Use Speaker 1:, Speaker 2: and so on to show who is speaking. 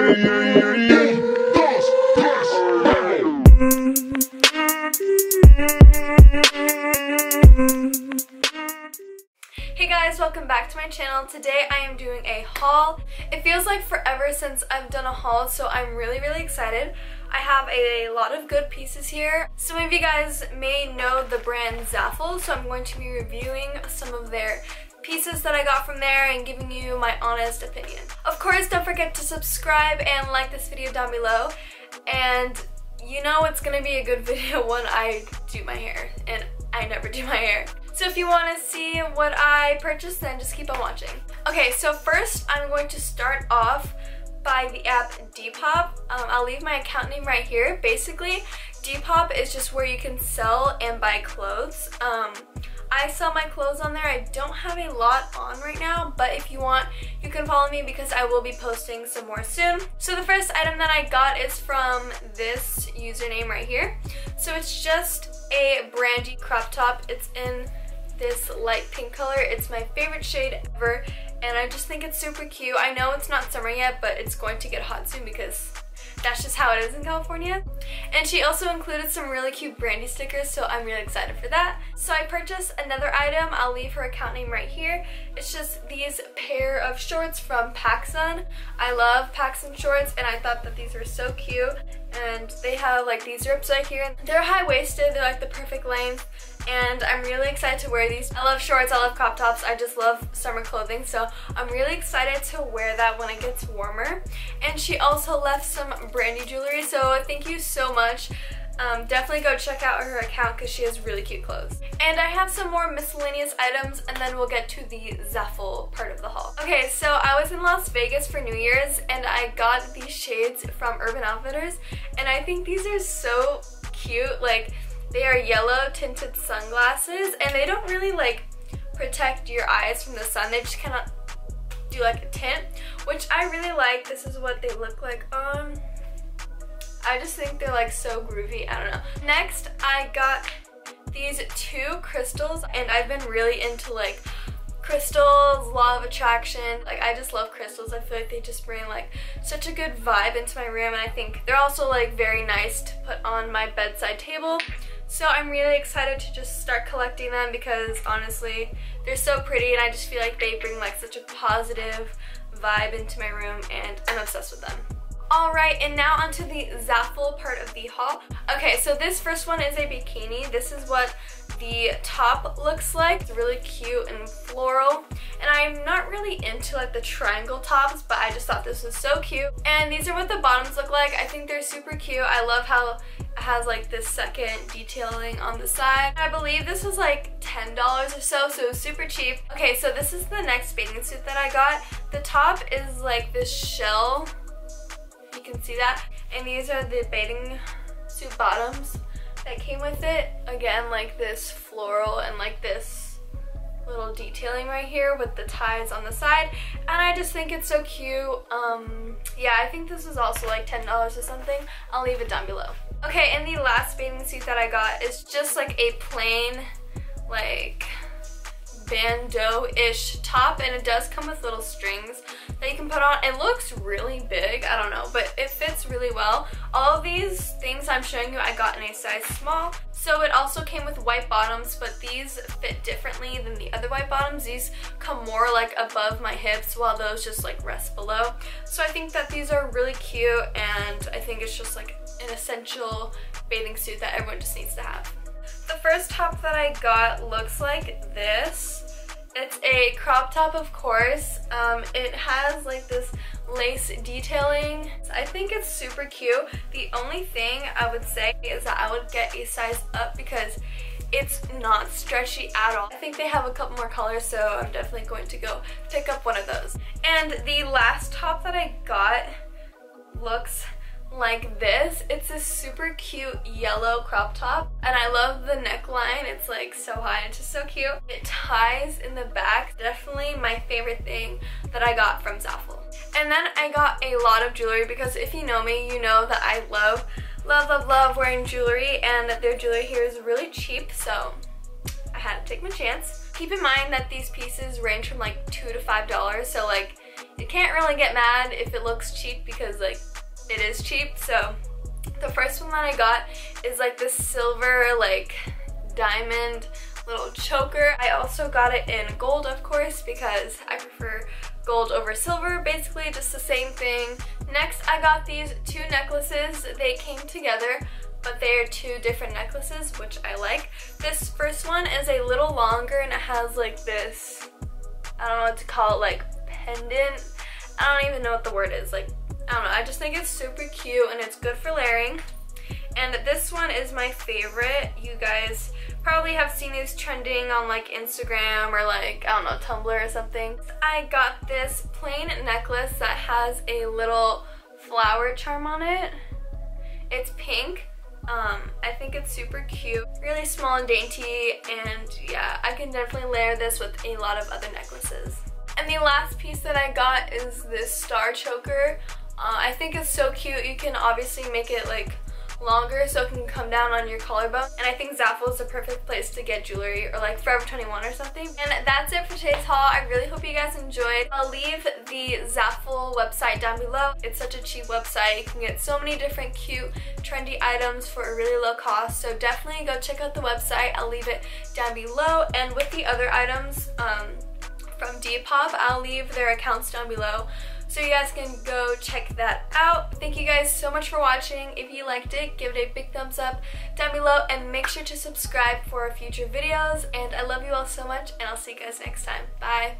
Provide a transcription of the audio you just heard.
Speaker 1: Hey guys, welcome back to my channel. Today I am doing a haul. It feels like forever since I've done a haul, so I'm really excited. I have a lot of good pieces here. Some of you guys may know the brand ZAFUL, so I'm going to be reviewing some of their pieces that I got from there and giving you my honest opinion. Of course, don't forget to subscribe and like this video down below. And you know it's gonna be a good video when I do my hair, and I never do my hair. So if you want to see what I purchased, then just keep on watching. Okay, so first I'm going to start off by the app Depop. I'll leave my account name right here. Basically, Depop is just where you can sell and buy clothes. I sell my clothes on there. I don't have a lot on right now, but if you want, you can follow me because I will be posting some more soon. So the first item that I got is from this username right here. So it's just a brandy crop top. It's in this light pink color. It's my favorite shade ever, and I just think it's super cute. I know it's not summer yet, but it's going to get hot soon because that's just how it is in California. And she also included some really cute brandy stickers, so I'm really excited for that. So I purchased another item. I'll leave her account name right here. It's just these pair of shorts from PacSun. I love PacSun shorts, and I thought that these were so cute. And they have like these rips right here. They're high-waisted, they're like the perfect length, and I'm really excited to wear these. I love shorts, I love crop tops, I just love summer clothing, so I'm really excited to wear that when it gets warmer. And she also left some brandy jewelry, so thank you so much. Definitely go check out her account because she has really cute clothes. And I have some more miscellaneous items, and then we'll get to the ZAFUL part of the haul. Okay, so I was in Las Vegas for New Year's, and I got these shades from Urban Outfitters, and I think these are so cute. Like, they are yellow tinted sunglasses, and they don't really like protect your eyes from the sun. They just kind of do like a tint, which I really like. This is what they look like on. I just think they're like so groovy. I don't know. Next, I got these two crystals, and I've been really into like crystals, law of attraction. Like, I just love crystals. I feel like they just bring like such a good vibe into my room, and I think they're also like very nice to put on my bedside table. So I'm really excited to just start collecting them because honestly, they're so pretty, and I just feel like they bring like such a positive vibe into my room, and I'm obsessed with them. Alright, and now onto the ZAFUL part of the haul. Okay, so this first one is a bikini. This is what the top looks like. It's really cute and floral. And I'm not really into like the triangle tops, but I just thought this was so cute. And these are what the bottoms look like. I think they're super cute. I love how it has like this second detailing on the side. I believe this was like $10 or so, so it was super cheap. Okay, so this is the next bathing suit that I got. The top is like this shell. You can see that, and these are the bathing suit bottoms that came with it. Again, like this floral and like this little detailing right here with the ties on the side, and I just think it's so cute. Yeah, I think this is also like $10 or something. I'll leave it down below. Okay, and the last bathing suit that I got is just like a plain like bandeau-ish top, and it does come with little strings that you can put on. It looks really big, I don't know, but it fits really well. All of these things I'm showing you I got in a size small. So it also came with white bottoms, but these fit differently than the other white bottoms. These come more like above my hips, while those just like rest below. So I think that these are really cute, and I think it's just like an essential bathing suit that everyone just needs to have. The first top that I got looks like this. It's a crop top, of course. It has like this lace detailing. I think it's super cute. The only thing I would say is that I would get a size up because it's not stretchy at all. I think they have a couple more colors, so I'm definitely going to go pick up one of those. And the last top that I got looks like this. It's a super cute yellow crop top, and I love the neckline. It's like so high, and it's just so cute. It ties in the back. Definitely my favorite thing that I got from ZAFUL. And then I got a lot of jewelry because if you know me, you know that I love wearing jewelry, and their jewelry here is really cheap, so I had to take my chance. Keep in mind that these pieces range from like $2 to $5, so like you can't really get mad if it looks cheap because like it is cheap. So the first one that I got is like this silver like diamond little choker. I also got it in gold, of course, because I prefer gold over silver, basically just the same thing. Next, I got these two necklaces. They came together, but they are two different necklaces, which I like. This first one is a little longer and it has like this, I don't know what to call it, like pendant. I don't even know what the word is. Like, I don't know, I just think it's super cute and it's good for layering. And this one is my favorite. You guys probably have seen these trending on like Instagram or like, I don't know, Tumblr or something. I got this plain necklace that has a little flower charm on it. It's pink. I think it's super cute, really small and dainty, and yeah, I can definitely layer this with a lot of other necklaces. And the last piece that I got is this star choker. I think it's so cute. You can obviously make it like longer so it can come down on your collarbone, and I think ZAFUL is the perfect place to get jewelry, or like Forever 21 or something. And that's it for today's haul. I really hope you guys enjoyed. I'll leave the ZAFUL website down below. It's such a cheap website. You can get so many different cute trendy items for a really low cost, so definitely go check out the website. I'll leave it down below, and with the other items from Depop, I'll leave their accounts down below, so you guys can go check that out. Thank you guys so much for watching. If you liked it, give it a big thumbs up down below and make sure to subscribe for future videos. And I love you all so much, and I'll see you guys next time. Bye!